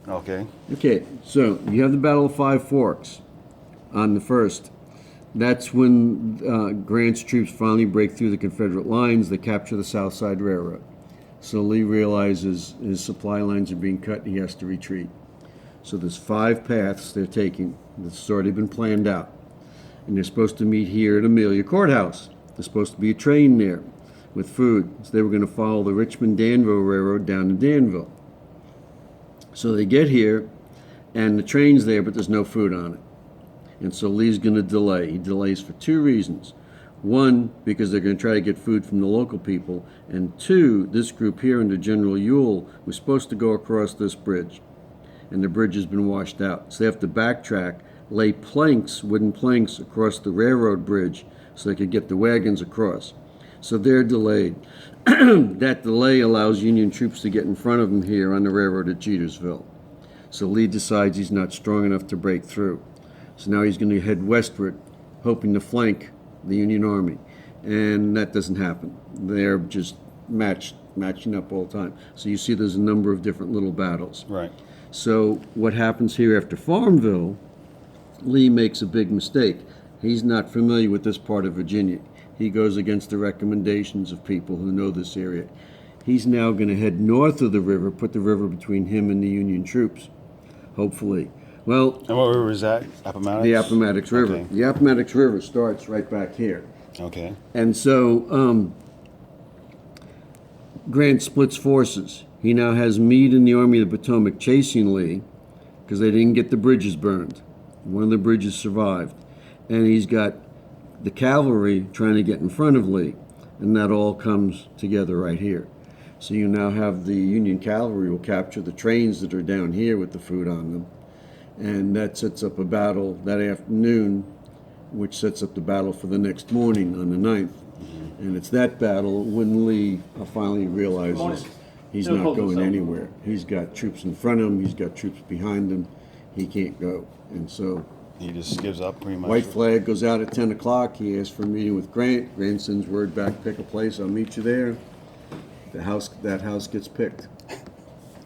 Okay. Okay, so you have the Battle of Five Forks on the 1st. That's when Grant's troops finally break through the Confederate lines. They capture the South Side Railroad. So Lee realizes his supply lines are being cut and he has to retreat. So there's 5 paths they're taking that's already been planned out. And they're supposed to meet here at Amelia Courthouse. There's supposed to be a train there with food. So they were going to follow the Richmond-Danville Railroad down to Danville. So they get here, and the train's there, but there's no food on it. And so Lee's going to delay. He delays for 2 reasons. 1, because they're going to try to get food from the local people. And 2, this group here under General Ewell was supposed to go across this bridge. And the bridge has been washed out. So they have to backtrack, lay planks, wooden planks, across the railroad bridge so they could get the wagons across. So they're delayed. That delay allows Union troops to get in front of them here on the railroad at Jetersville. So Lee decides he's not strong enough to break through. So now he's going to head westward, hoping to flank the Union Army. And that doesn't happen. They're just matching up all the time. So you see there's a number of different little battles. Right. So what happens here after Farmville, Lee makes a big mistake. He's not familiar with this part of Virginia. He goes against the recommendations of people who know this area. He's now going to head north of the river, put the river between him and the Union troops, hopefully. Well, And what river is that? Appomattox? the Appomattox River. Okay. The Appomattox River starts right back here. Okay. And so Grant splits forces. He now has Meade and the Army of the Potomac chasing Lee because they didn't get the bridges burned. One of the bridges survived. And he's got the cavalry trying to get in front of Lee. And that all comes together right here. So you now have the Union cavalry will capture the trains that are down here with the food on them. And that sets up a battle that afternoon, which sets up the battle for the next morning on the 9th. And it's that battle when Lee finally realizes he's not going anywhere. He's got troops in front of him, he's got troops behind him, he can't go. And so He just gives up pretty much. white flag goes out at 10 o'clock. He asks for a meeting with Grant. Grant sends word back, pick a place, I'll meet you there. That house gets picked.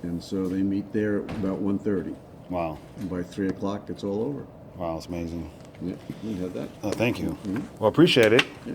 And so they meet there at about 1:30. Wow. And by 3 o'clock, it's all over. Wow, it's amazing. Yeah, we had that. Oh, thank you. Well, appreciate it. Yeah.